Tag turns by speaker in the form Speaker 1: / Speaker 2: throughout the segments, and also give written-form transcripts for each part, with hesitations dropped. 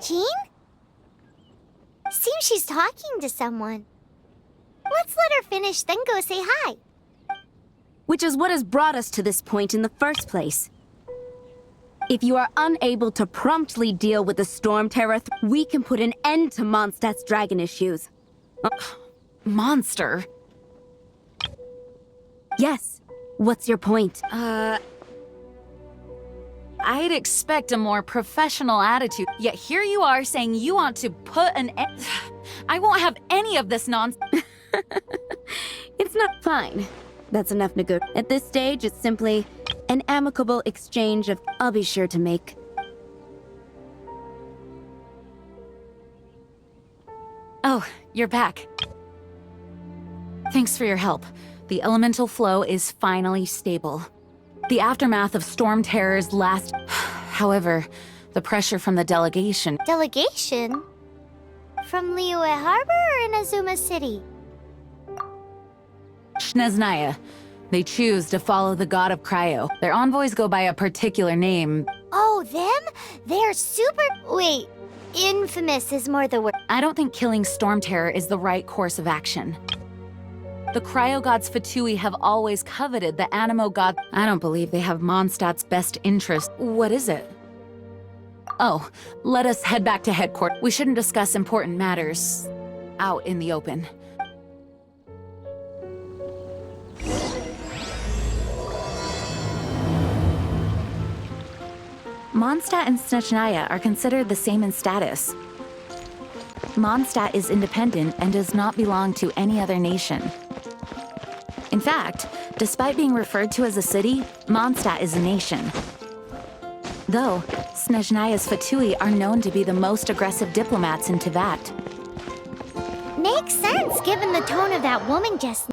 Speaker 1: Jean? Seems she's talking to someone. Let's let her finish, then go say hi.
Speaker 2: Which is what has brought us to this point in the first place. If you are unable to promptly deal with the Storm Terror, we can put an end to Mondstadt's dragon issues.
Speaker 3: Monster?
Speaker 2: Yes. What's your point?
Speaker 3: I'd expect a more professional attitude, yet here you are saying you want to put an end. I won't have any of this nonsense.
Speaker 2: It's not fine. That's enough At this stage, it's simply an amicable exchange of I'll be sure to make.
Speaker 3: Oh, you're back. Thanks for your help. The elemental flow is finally stable. The aftermath of Storm Terror's last... However, the pressure from the delegation...
Speaker 1: Delegation? From Liyue Harbor or in Azuma City?
Speaker 3: Snezhnaya. They choose to follow the god of Cryo. Their envoys go by a particular name.
Speaker 1: Oh, them? They're super... Wait, infamous is more the word.
Speaker 3: I don't think killing Storm Terror is the right course of action. The Cryo gods Fatui have always coveted the Animo god. I don't believe they have Mondstadt's best interest. What is it? Oh, let us head back to headquarters. We shouldn't discuss important matters out in the open. Mondstadt and Snezhnaya are considered the same in status. Mondstadt is independent and does not belong to any other nation. In fact, despite being referred to as a city, Mondstadt is a nation. Though, Snezhnaya's Fatui are known to be the most aggressive diplomats in Teyvat.
Speaker 1: Makes sense, given the tone of that woman just...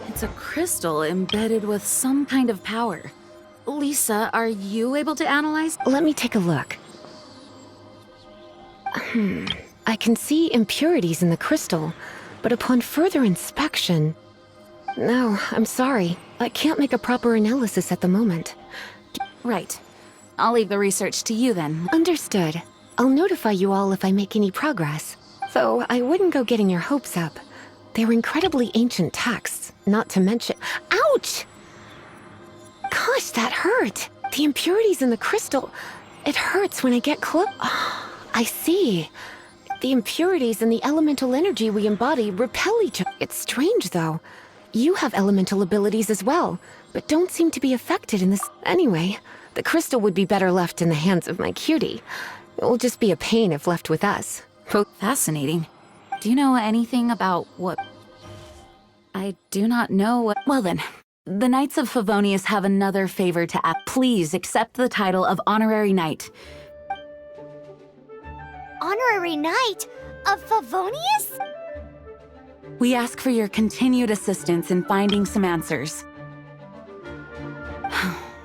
Speaker 3: It's a crystal embedded with some kind of power. Lisa, are you able to analyze?
Speaker 4: Let me take a look. I can see impurities in the crystal, but upon further inspection... No, I'm sorry. I can't make a proper analysis at the moment.
Speaker 3: Right. I'll leave the research to you then.
Speaker 4: Understood. I'll notify you all if I make any progress. Though I wouldn't go getting your hopes up. They're incredibly ancient texts, not to mention... Ouch! Gosh, that hurt! The impurities in the crystal... It hurts when I get close... Oh, I see. The impurities and the elemental energy we embody repel each other. It's strange, though. You have elemental abilities as well, but don't seem to be affected in this... Anyway, the crystal would be better left in the hands of my cutie. It will just be a pain if left with us.
Speaker 3: Fascinating. Do you know anything about what... I do not know what... Well then, the Knights of Favonius have another favor to ask. Please accept the title of Honorary Knight.
Speaker 1: Honorary Knight of Favonius?
Speaker 3: We ask for your continued assistance in finding some answers.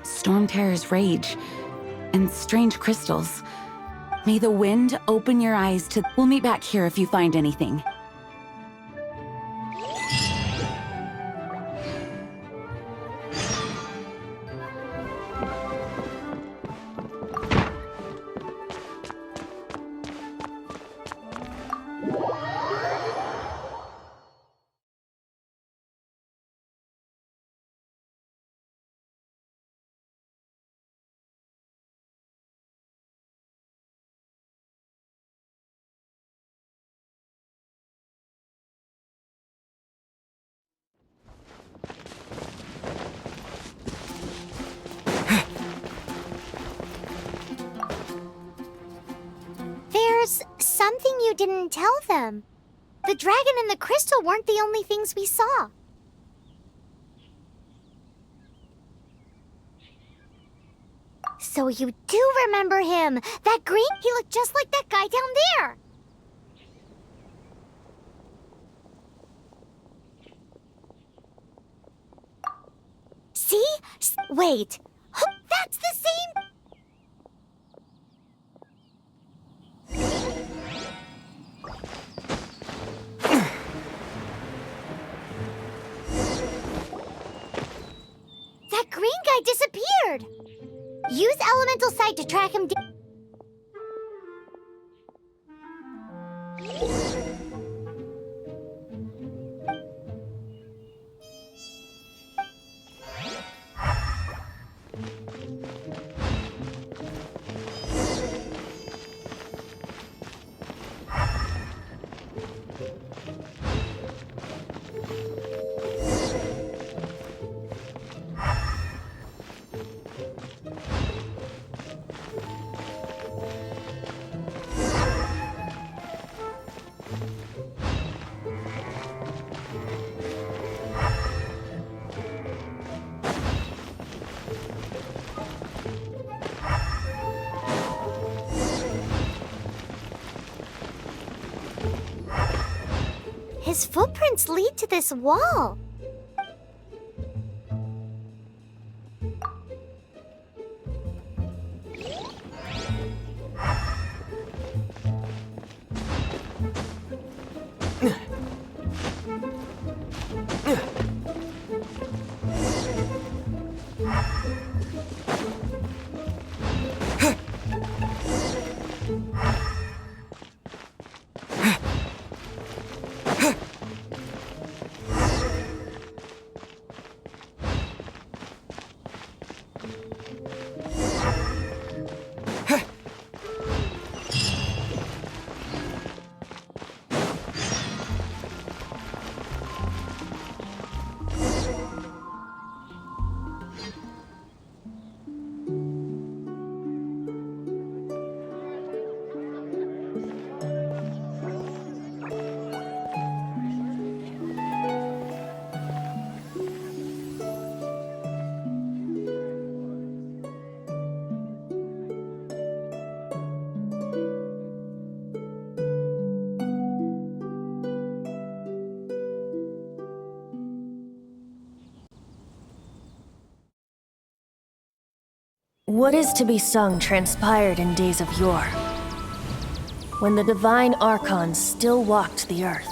Speaker 3: Storm Terror's rage and strange crystals. May the wind open your eyes to... We'll meet back here if you find anything.
Speaker 1: There's something you didn't tell them. The dragon and the crystal weren't the only things we saw. So you do remember him! That green... He looked just like that guy down there! Wait, that's the same... That green guy disappeared! Use Elemental Sight to track him down. His footprints lead to this wall.
Speaker 5: What is to be sung transpired in days of yore, when the divine archons still walked the earth.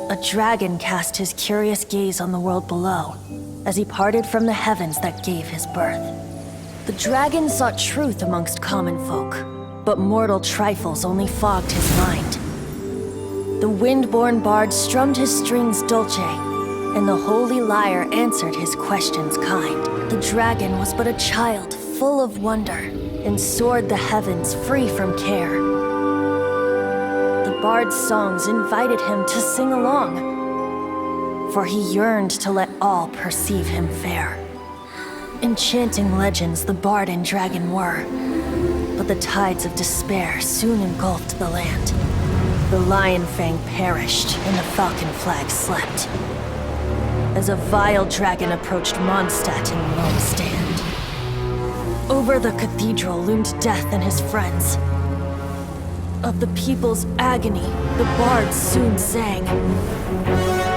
Speaker 5: A dragon cast his curious gaze on the world below, as he parted from the heavens that gave his birth. The dragon sought truth amongst common folk, but mortal trifles only fogged his mind. The wind-born bard strummed his strings dulce, and the holy lyre answered his questions kind. The dragon was but a child, full of wonder, and soared the heavens free from care. The bard's songs invited him to sing along, for he yearned to let all perceive him fair. Enchanting legends the bard and dragon were, but the tides of despair soon engulfed the land. The lion fang perished, and the falcon flag slept, as a vile dragon approached Mondstadt in lone stand. Over the cathedral loomed death and his friends. Of the people's agony, the bards soon sang.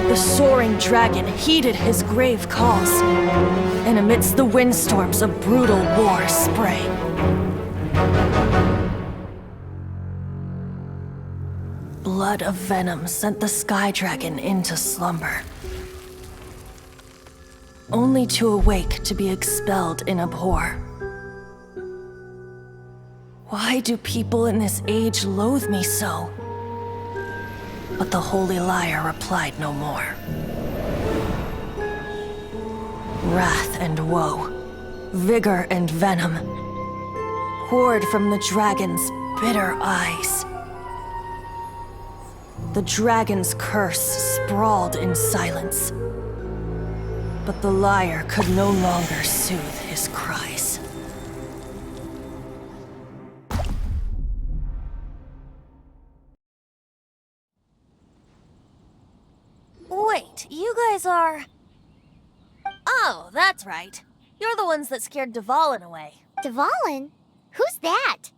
Speaker 5: The soaring dragon heeded his grave calls, and amidst the windstorms a brutal war sprang. Blood of venom sent the sky dragon into slumber, only to awake to be expelled in abhor. Why do people in this age loathe me so? But the holy lyre replied no more. Wrath and woe, vigor and venom, poured from the dragon's bitter eyes. The dragon's curse sprawled in silence, but the lyre could no longer soothe his cries.
Speaker 6: Wait, you guys are... Oh, that's right. You're the ones that scared Dvalin away.
Speaker 1: Dvalin? Who's that?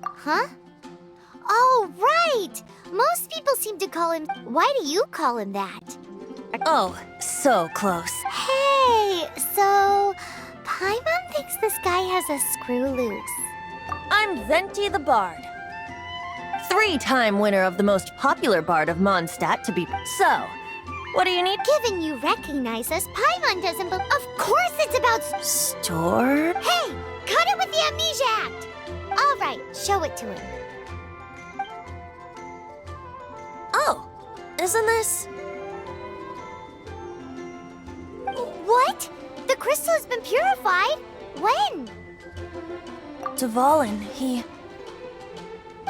Speaker 1: Huh? Oh, right! Most people seem to call him... Why do you call him that?
Speaker 6: Oh, so close.
Speaker 1: Hey, so Paimon thinks this guy has a screw loose.
Speaker 6: I'm Venti the Bard. 3-time winner of the most popular bard of Mondstadt to be... So, what do you need?
Speaker 1: Given you recognize us, Paimon doesn't believe... Of course it's about...
Speaker 6: Store?
Speaker 1: Hey, cut it with the Amnesia Act! All right, show it to him.
Speaker 6: Oh, isn't this...
Speaker 1: What? The crystal has been purified? When?
Speaker 6: Dvalin, he...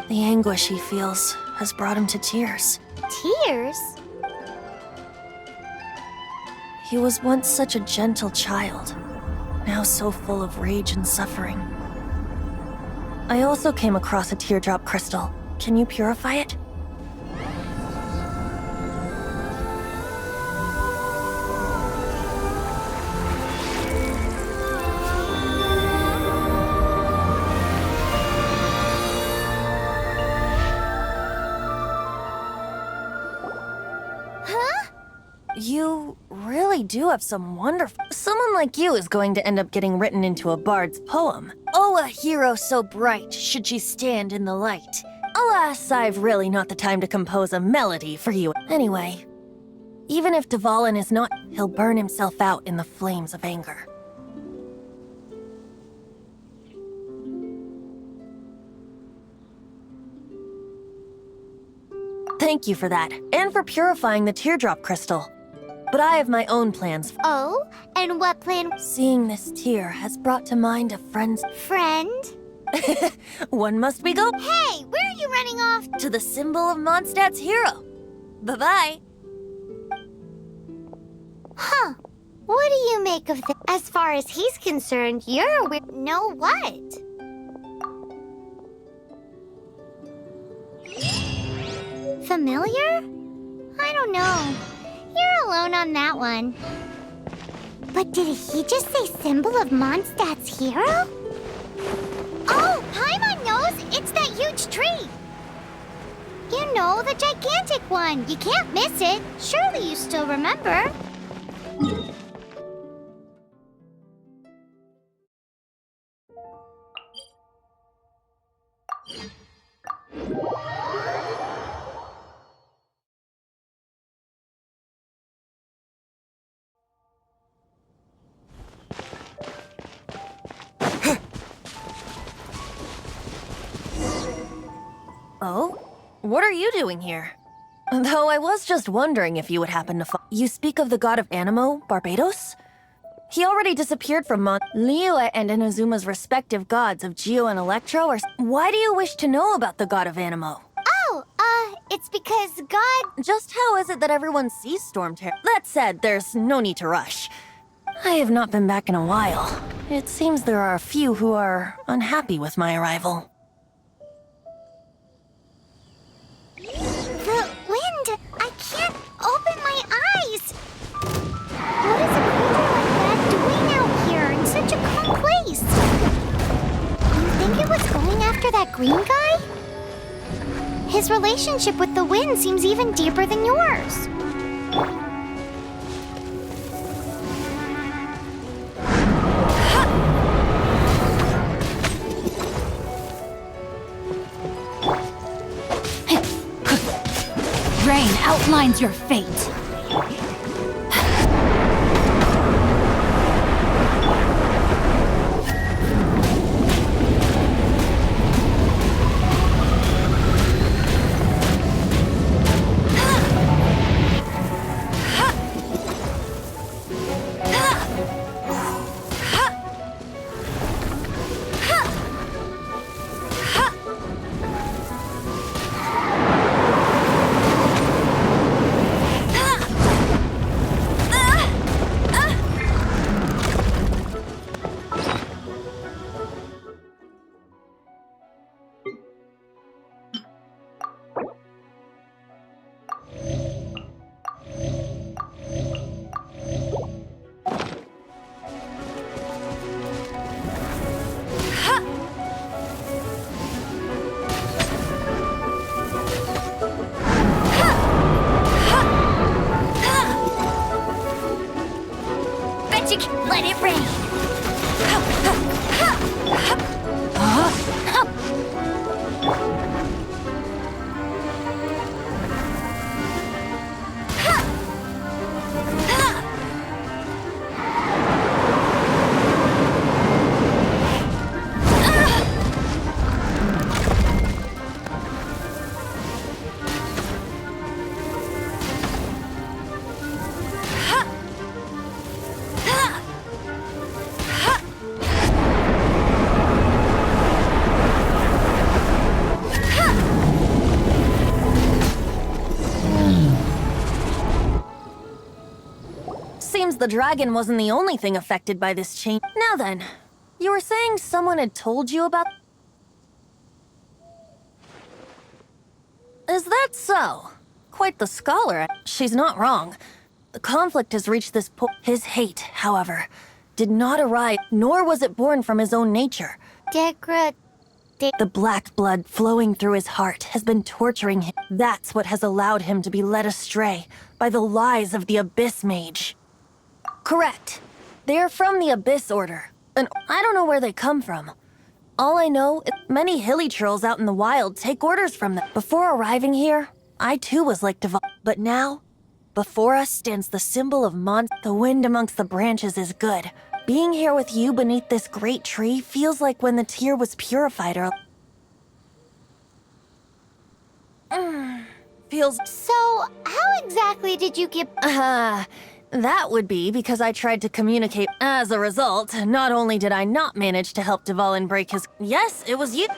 Speaker 6: The anguish he feels has brought him to tears.
Speaker 1: Tears?
Speaker 6: He was once such a gentle child, now so full of rage and suffering. I also came across a teardrop crystal. Can you purify it? You really do have some wonderful... Someone like you is going to end up getting written into a bard's poem. Oh, a hero so bright, should she stand in the light. Alas, I've really not the time to compose a melody for you. Anyway, even if Dvalin is not, he'll burn himself out in the flames of anger. Thank you for that, and for purifying the teardrop crystal. But I have my own plans.
Speaker 1: Oh, and what plan?
Speaker 6: Seeing this tear has brought to mind a friend's...
Speaker 1: Friend?
Speaker 6: One must we go?
Speaker 1: Hey, where are you running off?
Speaker 6: To the symbol of Mondstadt's hero. Bye-bye.
Speaker 1: Huh. What do you make of this? As far as he's concerned, you're a weird... No what? Familiar? I don't know. You're alone on that one. But did he just say symbol of Mondstadt's hero? Oh, Paimon knows! It's that huge tree! You know, the gigantic one. You can't miss it. Surely you still remember.
Speaker 6: Oh? What are you doing here? Though I was just wondering if you would happen to You speak of the god of Animo, Barbados? He already disappeared from Liyue and Inazuma's respective gods of Geo and Electro are... Why do you wish to know about the god of Animo?
Speaker 1: Oh, it's because God...
Speaker 6: Just how is it that everyone sees Storm Terror? That said, there's no need to rush. I have not been back in a while. It seems there are a few who are unhappy with my arrival.
Speaker 1: The wind! I can't open my eyes! What is a creature like that doing out here in such a calm place? You think it was going after that green guy? His relationship with the wind seems even deeper than yours.
Speaker 2: Rain outlines your fate.
Speaker 1: Let it rain.
Speaker 6: Seems the dragon wasn't the only thing affected by this change. Now then, you were saying someone had told you about... Is that so? Quite the scholar. She's not wrong. The conflict has reached this point. His hate, however, did not arise, nor was it born from his own nature. The black blood flowing through his heart has been torturing him. That's what has allowed him to be led astray by the lies of the Abyss Mage. Correct. They're from the Abyss Order, and I don't know where they come from. All I know is many hilly trolls out in the wild take orders from them. Before arriving here, I too was like Devon. But now, before us stands the symbol of The wind amongst the branches is good. Being here with you beneath this great tree feels like when the tear was purified or... feels...
Speaker 1: So, how exactly did you get...
Speaker 6: That would be because I tried to communicate. As a result, not only did I not manage to help Dvalin break his... Yes, it was you.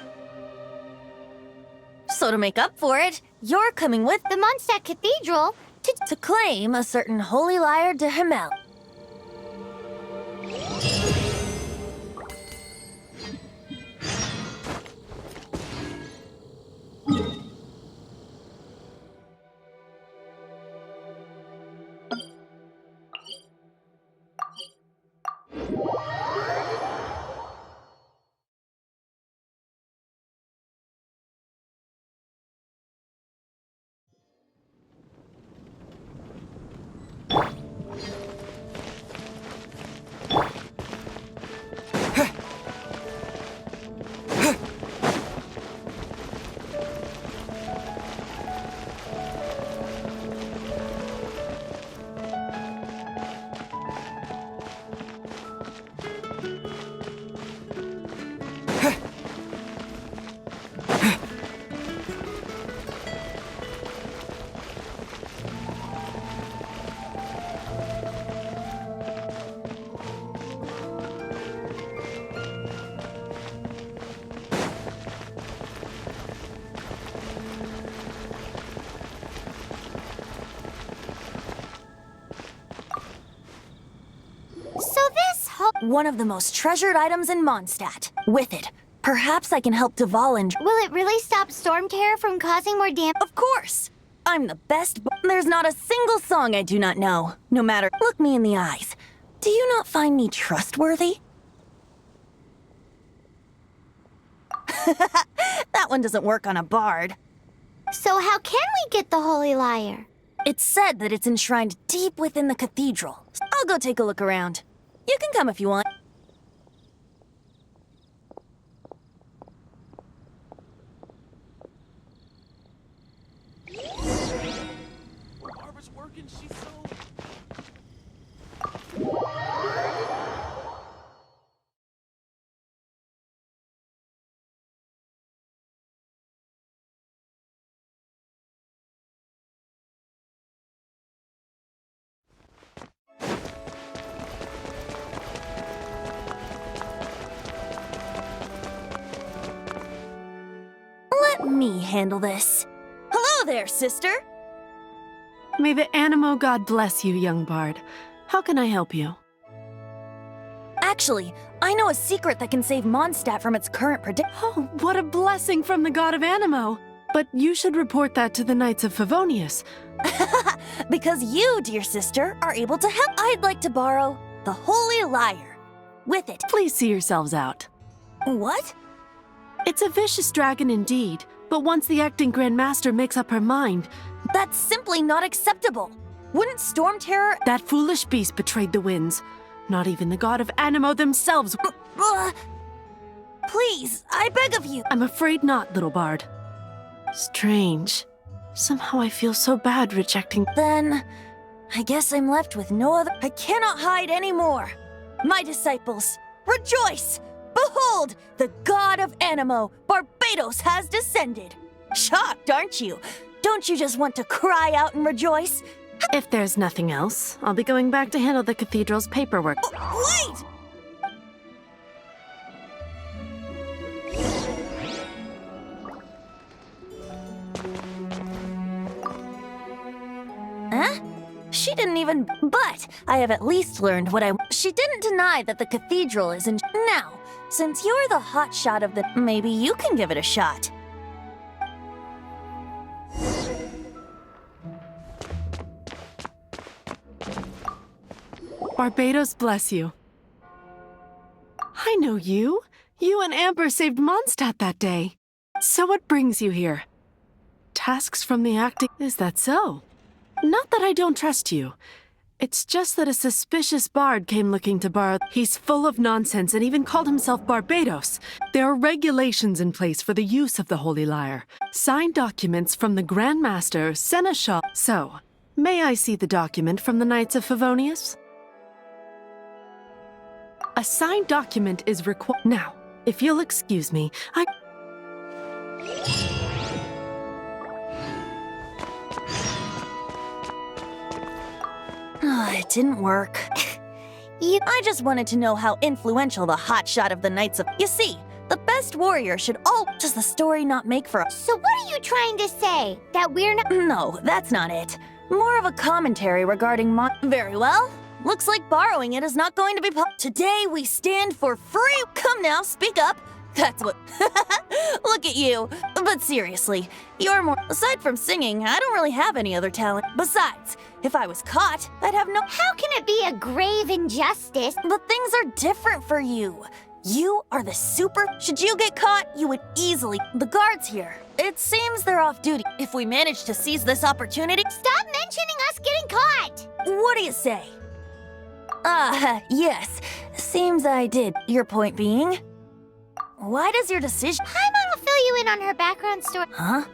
Speaker 6: So to make up for it, you're coming with
Speaker 1: the Mondstadt Cathedral
Speaker 6: to claim a certain holy liar de Himmel. One of the most treasured items in Mondstadt. With it, perhaps I can help Dvalin.
Speaker 1: Will it really stop Storm Terror from causing more damage?
Speaker 6: Of course! I'm the best. There's not a single song I do not know. No matter. Look me in the eyes. Do you not find me trustworthy? That one doesn't work on a bard.
Speaker 1: So how can we get the Holy Lyre?
Speaker 6: It's said that it's enshrined deep within the cathedral. I'll go take a look around. You can come if you want.
Speaker 7: Barbara's working, she's so...
Speaker 6: Let me handle this. Hello there, sister!
Speaker 8: May the Animo God bless you, young bard. How can I help you?
Speaker 6: Actually, I know a secret that can save Mondstadt from its current
Speaker 8: Oh, what a blessing from the God of Animo! But you should report that to the Knights of Favonius.
Speaker 6: Because you, dear sister, are able to help. I'd like to borrow the Holy Lyre. With it.
Speaker 8: Please see yourselves out.
Speaker 6: What?
Speaker 8: It's a vicious dragon indeed, but once the acting Grand Master makes up her mind...
Speaker 6: That's simply not acceptable. Wouldn't Storm Terror...
Speaker 8: That foolish beast betrayed the winds. Not even the god of Animo themselves.
Speaker 6: Please, I beg of you.
Speaker 8: I'm afraid not, little bard. Strange. Somehow I feel so bad rejecting.
Speaker 6: Then, I guess I'm left with no other. I cannot hide anymore. My disciples, rejoice! Behold, the god of Animo, Barbados, has descended. Shocked, aren't you? Don't you just want to cry out and rejoice?
Speaker 8: If there's nothing else, I'll be going back to handle the cathedral's paperwork.
Speaker 6: Wait! Huh? She didn't even... But I have at least learned what I... She didn't deny that the cathedral is in... Now, since you're the hotshot of the... Maybe you can give it a shot.
Speaker 8: Barbados bless you. I know you. You and Amber saved Mondstadt that day. So what brings you here? Tasks from the acting... Is that so? Not that I don't trust you. It's just that a suspicious bard came looking to borrow... He's full of nonsense and even called himself Barbados. There are regulations in place for the use of the Holy Lyre. Signed documents from the Grand Master, Seneschal... So, may I see the document from the Knights of Favonius? A signed document is required. Now, if you'll excuse me,
Speaker 6: It didn't work. I just wanted to know how influential the hotshot of the Knights of... You see, the best warrior should all... Does the story not make for...
Speaker 1: So what are you trying to say? That we're not...
Speaker 6: No, that's not it. More of a commentary regarding Very well. Looks like borrowing it is not going to be Today we stand for free. Come now, speak up. That's what... Look at you. But seriously, you're more... Aside from singing, I don't really have any other talent. Besides, if I was caught, I'd have no...
Speaker 1: How can it be a grave injustice?
Speaker 6: But things are different for you. You are the super... Should you get caught, you would easily... The guards here. It seems they're off duty. If we manage to seize this opportunity...
Speaker 1: Stop mentioning us getting caught!
Speaker 6: What do you say? Yes. Seems I did. Your point being? Why does your decision...
Speaker 1: Paimon will fill you in on her background story.
Speaker 6: Huh?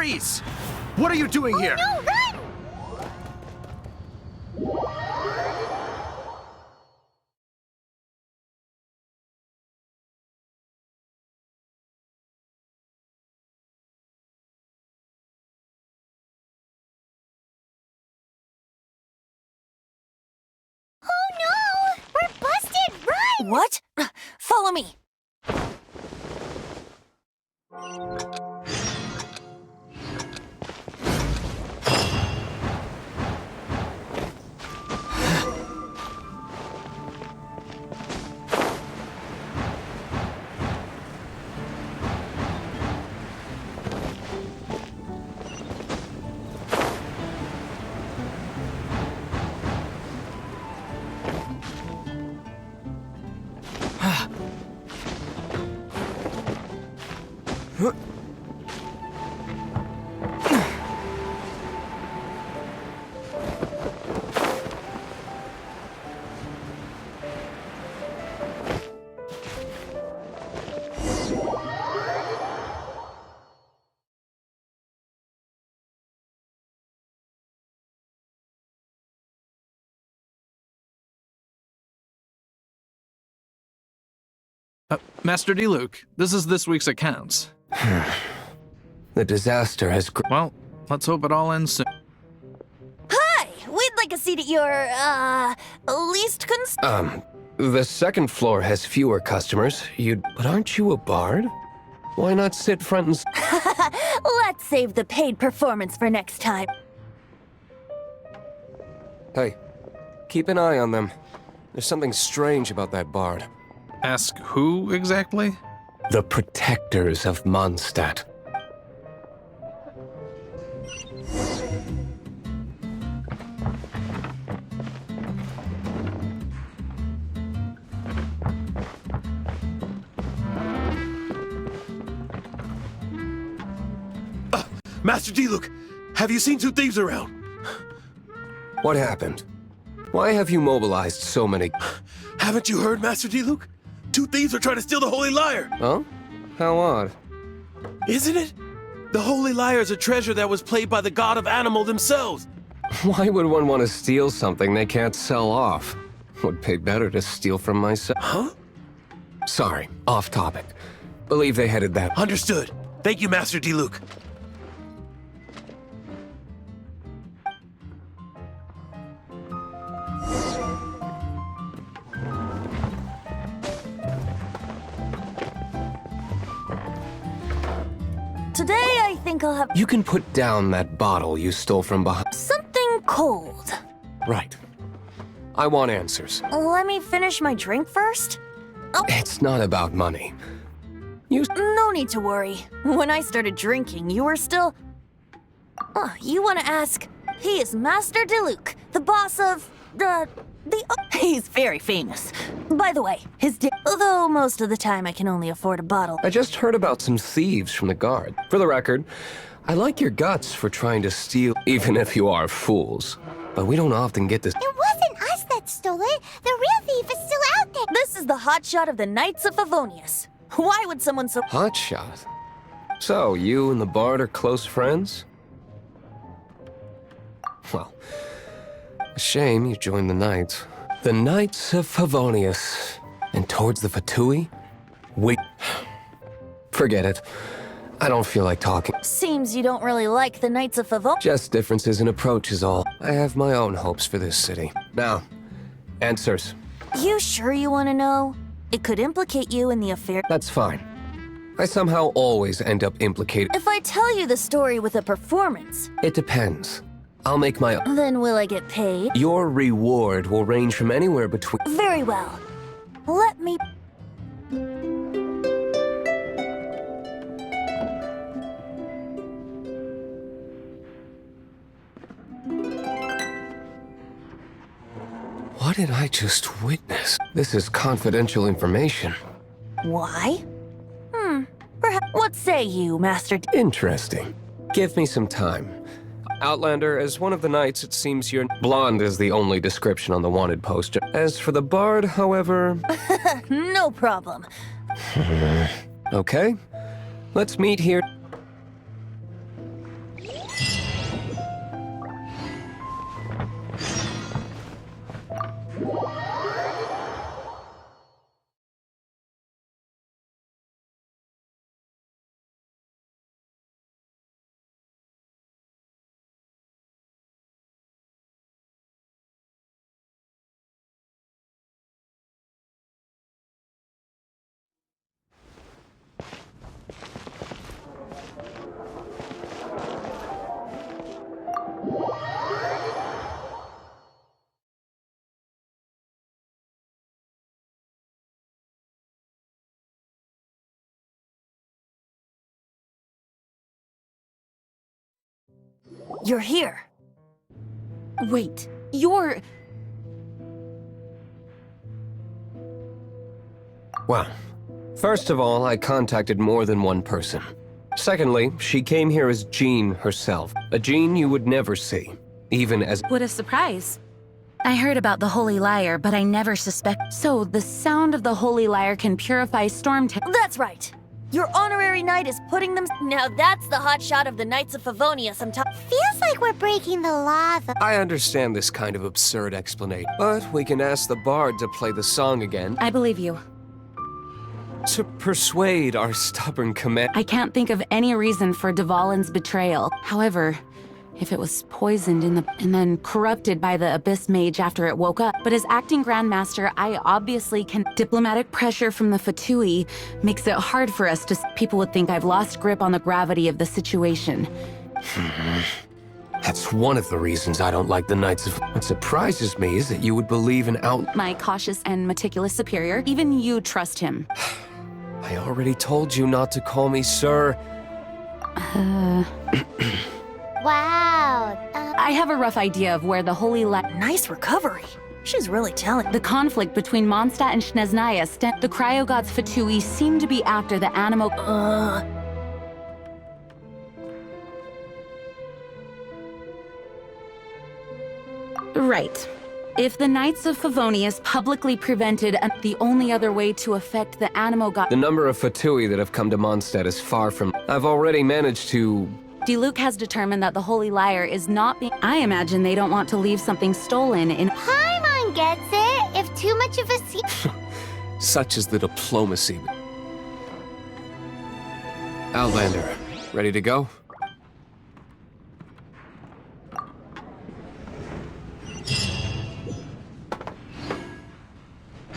Speaker 7: Freeze! What are you doing here?
Speaker 1: No, run! Oh no! We're busted! Run!
Speaker 6: What? Follow me.
Speaker 7: Master D. Luke, this is this week's accounts.
Speaker 9: The disaster has
Speaker 7: Well, let's hope it all ends soon.
Speaker 6: Hi! We'd like a seat at your, least
Speaker 9: The second floor has fewer customers. But aren't you a bard? Why not sit front and
Speaker 6: Let's save the paid performance for next time.
Speaker 9: Hey, keep an eye on them. There's something strange about that bard.
Speaker 7: Ask who exactly?
Speaker 9: The protectors of Mondstadt.
Speaker 7: Master D. Luke, have you seen two thieves around?
Speaker 9: What happened? Why have you mobilized so many?
Speaker 7: Haven't you heard, Master D. Luke? Two thieves are trying to steal the Holy Lyre!
Speaker 9: Huh? How odd.
Speaker 7: Isn't it? The Holy Lyre is a treasure that was played by the god of animal themselves.
Speaker 9: Why would one want to steal something they can't sell off? Would pay better to steal from myself.
Speaker 7: Huh?
Speaker 9: Sorry, off topic. Believe they headed that.
Speaker 7: Understood. Thank you, Master D. Luke.
Speaker 6: Today, I think I'll have
Speaker 9: You can put down that bottle you stole from behind.
Speaker 6: something cold.
Speaker 9: Right. I want answers.
Speaker 6: Let me finish my drink first.
Speaker 9: It's not about money.
Speaker 6: No need to worry. When I started drinking, you were still... Oh, you want to ask? He is Master D. Luke, the boss of... He's very famous. By the way, although most of the time I can only afford a bottle.
Speaker 9: I just heard about some thieves from the guard. For the record, I like your guts for trying to steal, even if you are fools. But we don't often get this.
Speaker 1: It wasn't us that stole it. The real thief is still out there.
Speaker 6: This is the hotshot of the Knights of Favonius. Why would someone so...
Speaker 9: Hotshot. So, you and the bard are close friends? Well, a shame you joined the Knights. The Knights of Favonius. And towards the Fatui? Forget it. I don't feel like talking.
Speaker 6: Seems you don't really like the Knights of Favonius.
Speaker 9: Just differences in approach is all. I have my own hopes for this city. Now, answers.
Speaker 6: You sure you want to know? It could implicate you in the affair.
Speaker 9: That's fine. I somehow always end up implicated.
Speaker 6: If I tell you the story with a performance,
Speaker 9: It depends. I'll make my own.
Speaker 6: then will I get paid?
Speaker 9: Your reward will range from anywhere between.
Speaker 6: Very well. Let me...
Speaker 9: What did I just witness? This is confidential information.
Speaker 6: Why? Perhaps... What say you, Master D?
Speaker 9: Interesting. Give me some time. Outlander, as one of the knights, it seems you're... Blonde is the only description on the wanted poster. As for the bard, however...
Speaker 6: No problem.
Speaker 5: You're here.
Speaker 3: Wait, you're...
Speaker 9: Well, first of all, I contacted more than one person. Secondly, she came here as Jean herself. A Jean you would never see, even as...
Speaker 3: What a surprise. I heard about the Holy Lyre, but I never suspect... So, the sound of the Holy Lyre can purify storm...
Speaker 5: That's right. Your honorary knight is putting them... Now that's the hot shot of the Knights of Favonia sometimes.
Speaker 1: Feels like we're breaking the law, though.
Speaker 9: I understand this kind of absurd explanation, but we can ask the bard to play the song again.
Speaker 3: I believe you.
Speaker 9: To persuade our stubborn command...
Speaker 3: I can't think of any reason for Dvalin's betrayal. However, if it was poisoned and then corrupted by the Abyss Mage after it woke up. But as acting Grandmaster, I obviously can... Diplomatic pressure from the Fatui makes it hard for us to... People would think I've lost grip on the gravity of the situation.
Speaker 9: That's one of the reasons I don't like the Knights of... What surprises me is that you would believe in
Speaker 3: My cautious and meticulous superior, even you trust him.
Speaker 9: I already told you not to call me sir.
Speaker 1: Wow.
Speaker 3: I have a rough idea of where the Holy Lyre...
Speaker 5: Nice recovery. She's really telling.
Speaker 3: The conflict between Mondstadt and Snezhnaya the cryo-gods Fatui seem to be after the Animo... Right. If the Knights of Favonius publicly prevented the only other way to affect the Animo god...
Speaker 9: The number of Fatui that have come to Mondstadt is far from... I've already managed to...
Speaker 3: Diluc has determined that the Holy Lyre is not being... I imagine they don't want to leave something stolen in...
Speaker 1: Paimon gets it. If too much of a secret...
Speaker 9: Such is the diplomacy. Outlander, ready to go?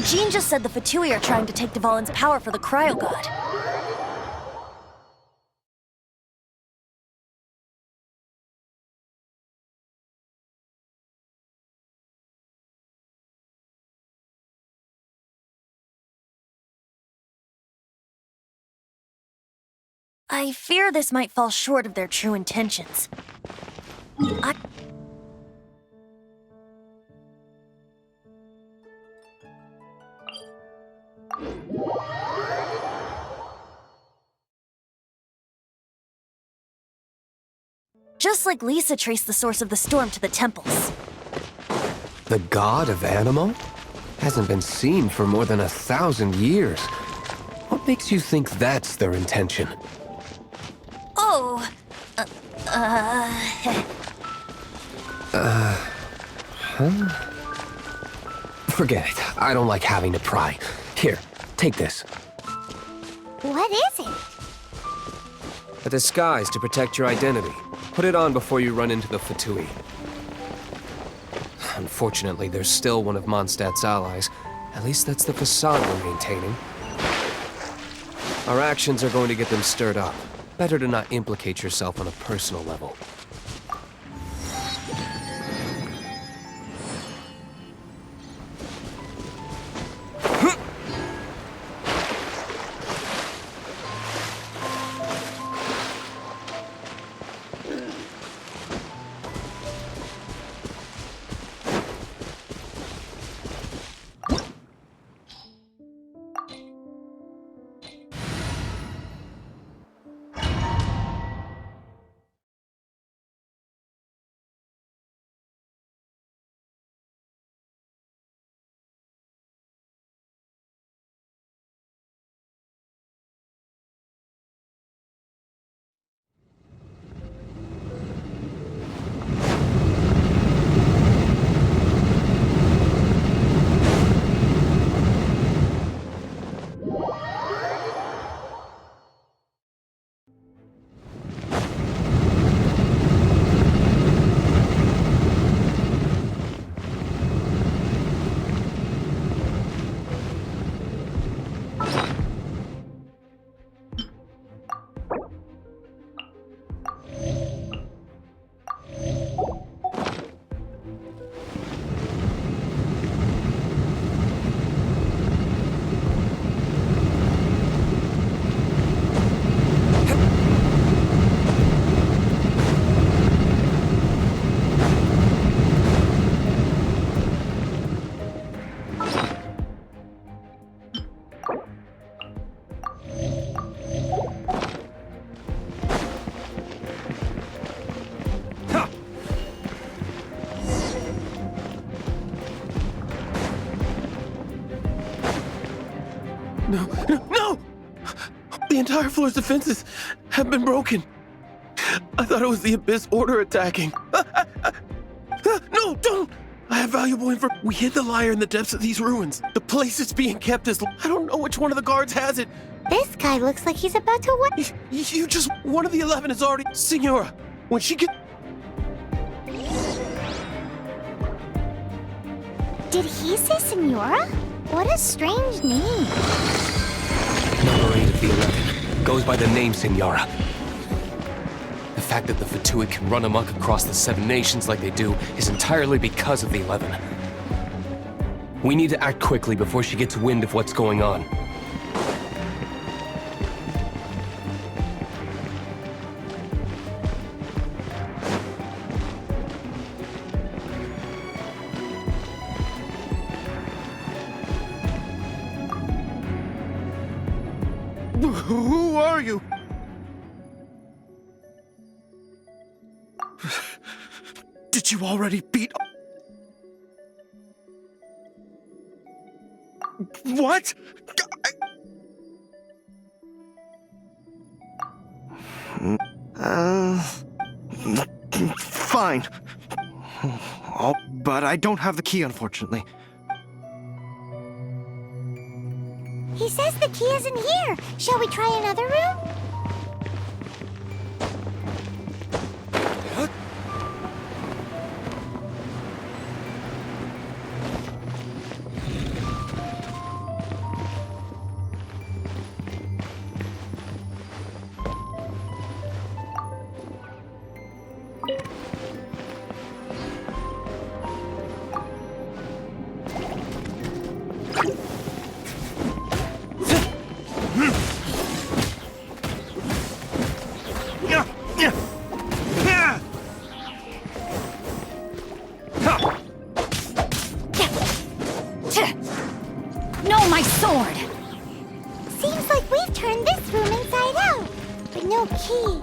Speaker 5: Jean just said the Fatui are trying to take Dvalin's power for the Cryo God. I fear this might fall short of their true intentions. Just like Lisa traced the source of the storm to the temples.
Speaker 9: The god of Animo? Hasn't been seen for more than 1,000 years. What makes you think that's their intention?
Speaker 5: Oh,
Speaker 9: Forget it. I don't like having to pry. Here, take this.
Speaker 1: What is it?
Speaker 9: A disguise to protect your identity. Put it on before you run into the Fatui. Unfortunately, there's still one of Mondstadt's allies. At least that's the facade we're maintaining. Our actions are going to get them stirred up. Better to not implicate yourself on a personal level.
Speaker 7: No! The entire floor's defenses have been broken. I thought it was the Abyss Order attacking. No, don't! I have valuable info. We hid the lyre in the depths of these ruins. The place it's being kept is... I don't know which one of the guards has it.
Speaker 1: This guy looks like he's about to what?
Speaker 7: You just... One of the 11 is already... Signora, when she gets...
Speaker 1: Did he say Senora? What a strange name.
Speaker 9: Number 8 of the 11 goes by the name Signora. The fact that the Fatuit can run amok across the 7 nations like they do is entirely because of the 11. We need to act quickly before she gets wind of what's going on.
Speaker 7: Who are you? Did you already beat... What?
Speaker 10: Fine. Oh, but I don't have the key, unfortunately.
Speaker 1: He says the key isn't here. Shall we try another room?
Speaker 3: No, my sword!
Speaker 1: Seems like we've turned this room inside out. But no key.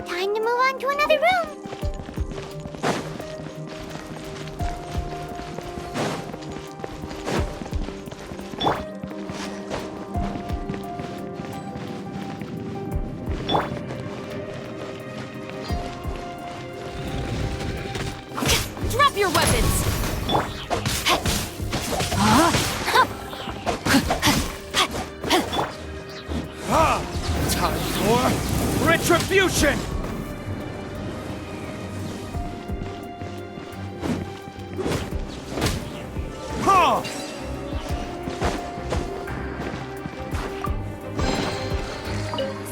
Speaker 1: Time to move on to another room.
Speaker 3: Drop your weapons!
Speaker 10: Time for retribution!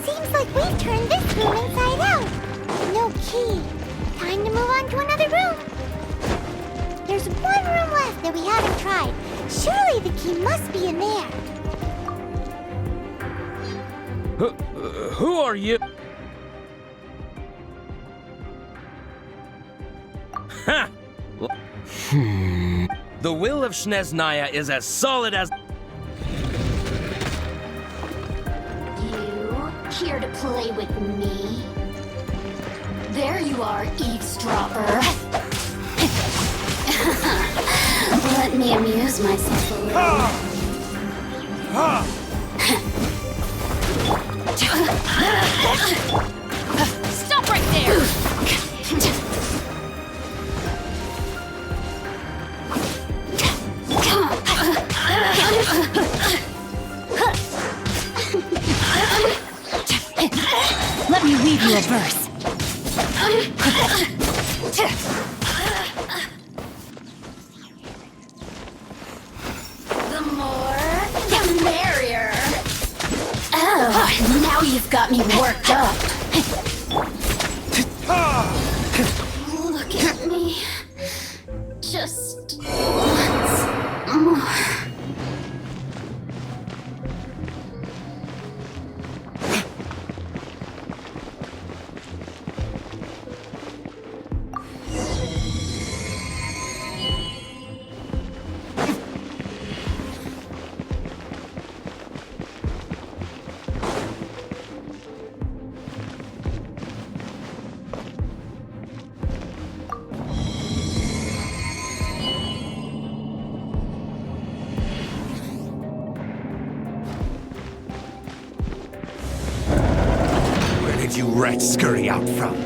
Speaker 1: Seems like we've turned this room inside out. But no key. Time to move on to another room. There's one room left that we haven't tried. Surely the key must be in there.
Speaker 11: Who are you? Ha! The will of Snezhnaya is as solid as...
Speaker 12: You here to play with me? There you are, eavesdropper. Let me amuse myself a little.
Speaker 3: Stop right there! Let me weave you a verse.
Speaker 12: The more, the merrier. Oh, now you've got me worked up. Look at me. Just once more.
Speaker 13: brats scurry out from.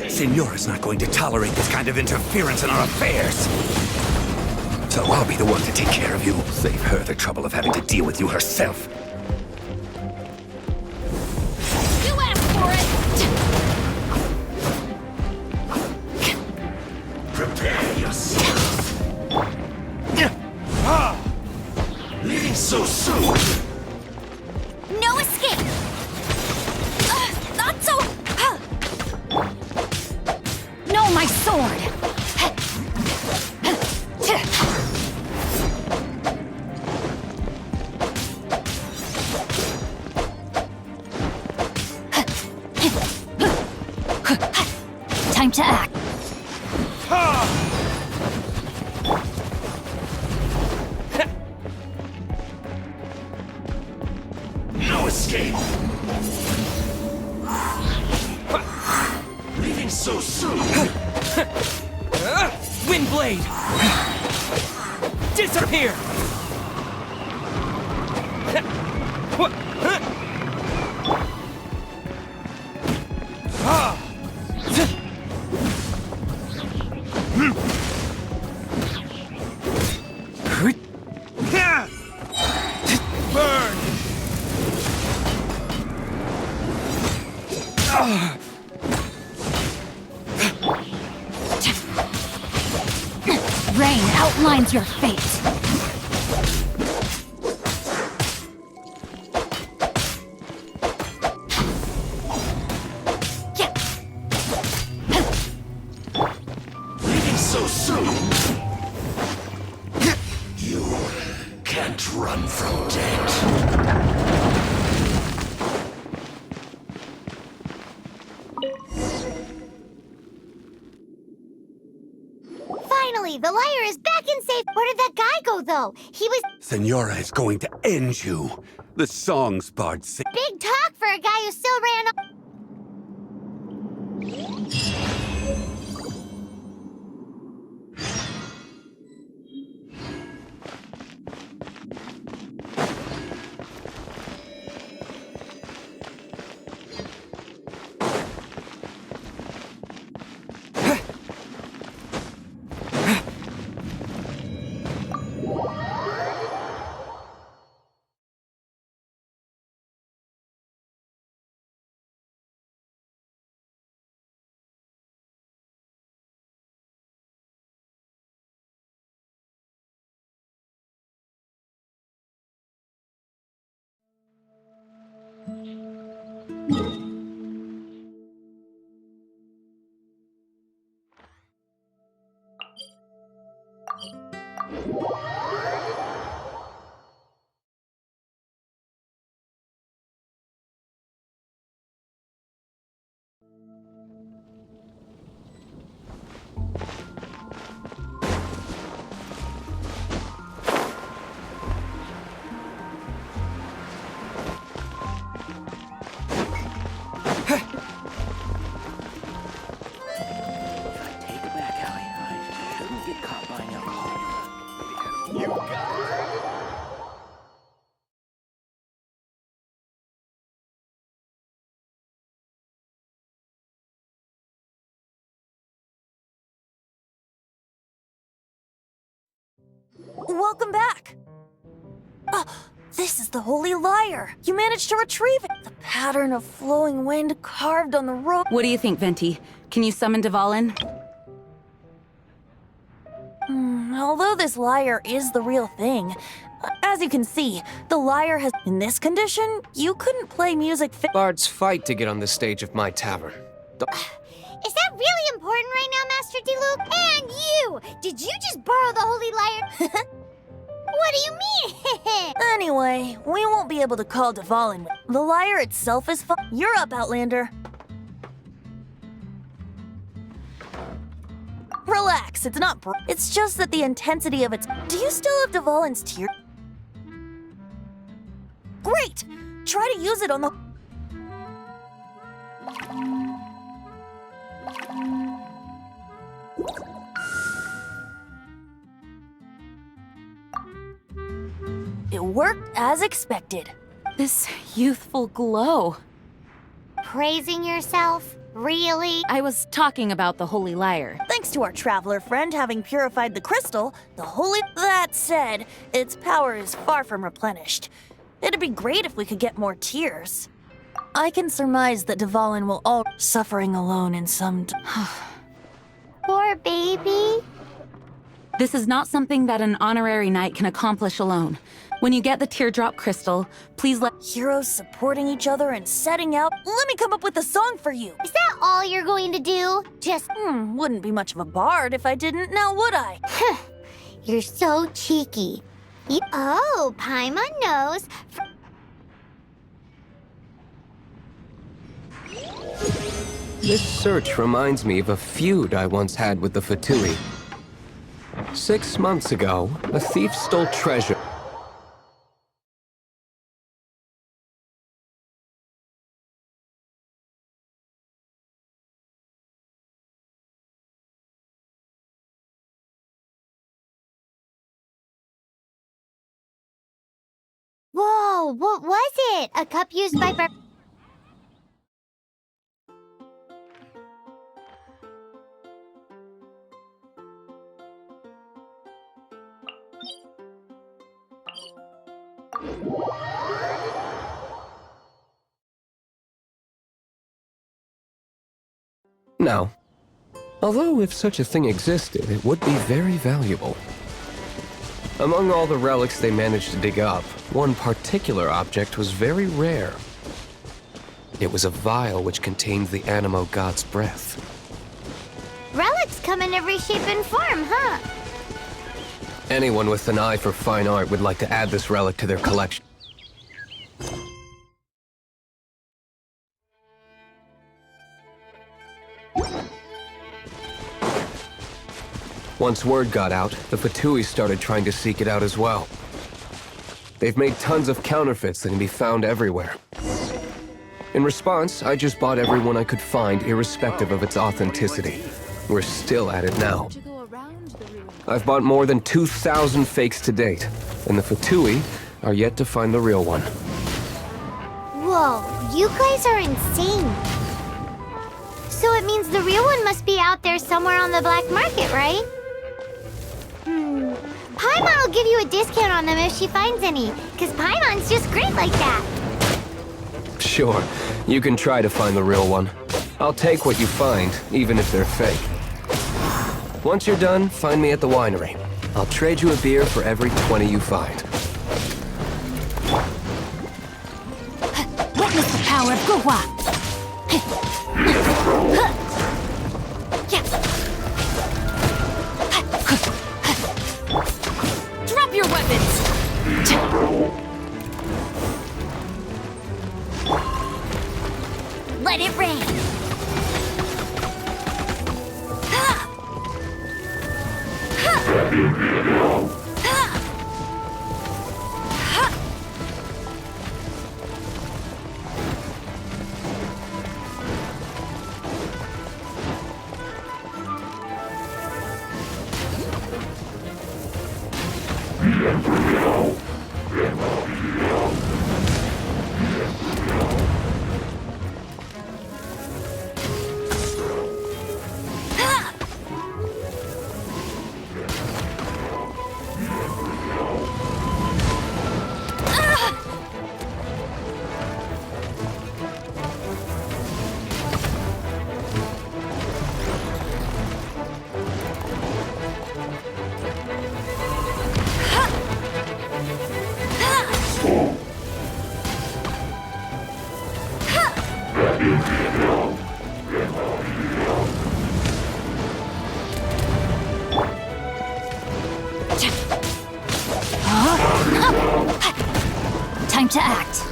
Speaker 13: Senora's not going to tolerate this kind of interference in our affairs. So I'll be the one to take care of you. Save her the trouble of having to deal with you herself.
Speaker 12: You asked for it!
Speaker 13: Prepare yourself. Leaving so soon.
Speaker 1: No escape! Not so...
Speaker 12: No, my sword! Time to act.
Speaker 13: No escape. Leaving so soon.
Speaker 11: Windblade! Disappear!
Speaker 13: Burn!
Speaker 12: Rain outlines your fate.
Speaker 13: Leaving so soon. You can't run from death.
Speaker 1: Finally, the liar is back in safe. Where did that guy go, though? He was
Speaker 13: Senora is going to end you. The songs bard sing.
Speaker 1: big talk for a guy who still ran off.
Speaker 6: Welcome back! This is the Holy Lyre! You managed to retrieve it! The pattern of flowing wind carved on the rope.
Speaker 3: What do you think, Venti? Can you summon Dvalin?
Speaker 6: Although this lyre is the real thing, as you can see, the lyre has... In this condition, you couldn't play music
Speaker 9: Bards fight to get on the stage of my tavern.
Speaker 1: Is that really important right now, Master D-Luke? And you! Did you just borrow the Holy Lyre? What do you mean?
Speaker 6: Anyway, we won't be able to call Dvalin. The lyre itself is fun. You're up, Outlander. Relax, it's not it's just that the intensity of its... Do you still have Dvalin's tear? Great! Try to use it on the... It worked as expected.
Speaker 3: This youthful glow.
Speaker 1: praising yourself? Really?
Speaker 3: I was talking about the Holy Lyre.
Speaker 6: Thanks to our traveler friend having purified the crystal, the holy... That said, its power is far from replenished. It'd be great if we could get more tears. I can surmise that Dvalin will all suffering alone in some...
Speaker 1: Poor baby.
Speaker 3: This is not something that an honorary knight can accomplish alone. When you get the teardrop crystal, please let...
Speaker 6: Heroes supporting each other and setting out. Let me come up with a song for you.
Speaker 1: Is that all you're going to do? Just...
Speaker 6: Wouldn't be much of a bard if I didn't, now would I?
Speaker 1: You're so cheeky. Oh, Paimon knows.
Speaker 9: This search reminds me of a feud I once had with the Fatui. 6 months ago, a thief stole treasure.
Speaker 1: Whoa, what was it? A cup used by...
Speaker 9: Now, although if such a thing existed, it would be very valuable. Among all the relics they managed to dig up, one particular object was very rare. It was a vial which contained the Animo god's breath.
Speaker 1: Relics come in every shape and form, huh?
Speaker 9: Anyone with an eye for fine art would like to add this relic to their collection. Once word got out, the Fatui started trying to seek it out as well. They've made tons of counterfeits that can be found everywhere. In response, I just bought every one I could find, irrespective of its authenticity. We're still at it now. I've bought more than 2,000 fakes to date, and the Fatui are yet to find the real one.
Speaker 1: Whoa, you guys are insane. So it means the real one must be out there somewhere on the black market, right? Paimon will give you a discount on them if she finds any, because Paimon's just great like that.
Speaker 9: Sure, you can try to find the real one. I'll take what you find, even if they're fake. Once you're done, find me at the winery. I'll trade you a beer for every 20 you find.
Speaker 2: Witness the power of Guhua! Drop your weapons!
Speaker 1: Let it rain!
Speaker 2: Time to act.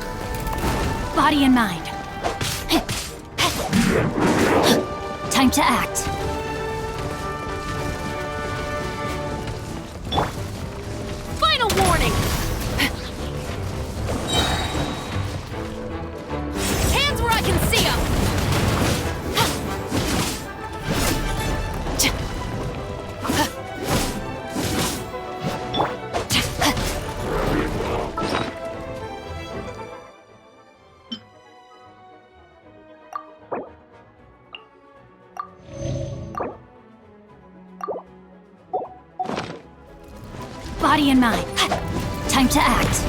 Speaker 2: Body and mind. Time to act. Final warning! Hands where I can see them!
Speaker 12: Body and mind. Time to act.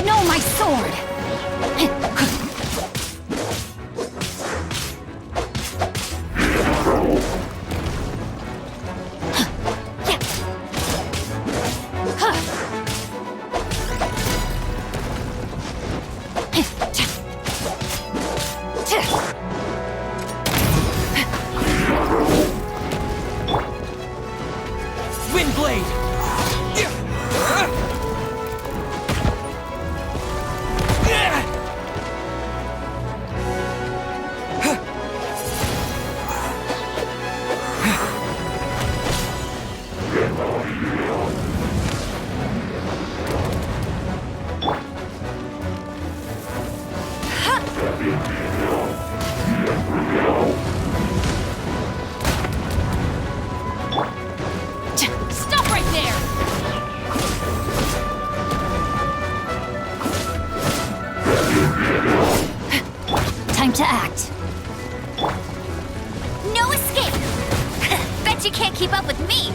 Speaker 12: No, my sword!
Speaker 11: Windblade!
Speaker 12: Stop right there! Time to act. No escape! Bet you can't keep up with me!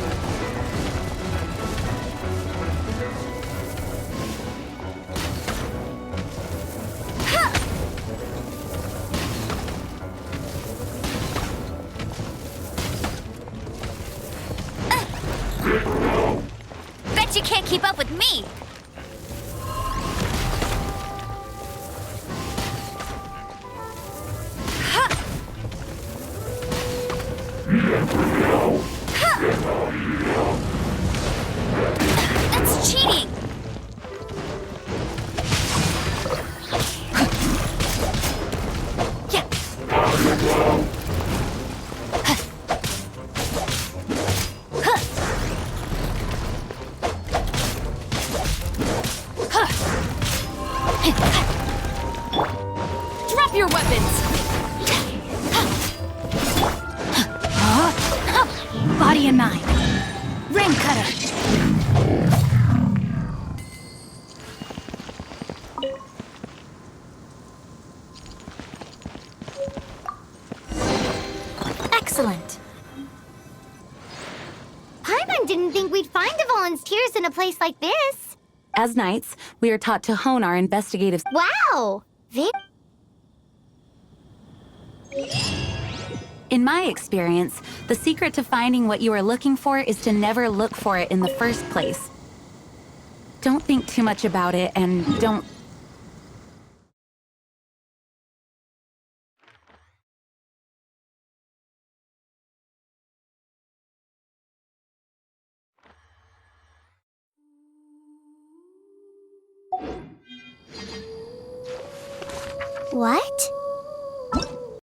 Speaker 12: Bet you can't keep up with me! That's cheating! Drop your weapons! Body and mind. Ring cutter.
Speaker 1: Excellent. Paimon didn't think we'd find the volunteers in a place like this.
Speaker 3: As knights, we are taught to hone our investigative...
Speaker 1: Wow!
Speaker 3: In my experience, the secret to finding what you are looking for is to never look for it in the first place. Don't think too much about it, and don't...
Speaker 1: What?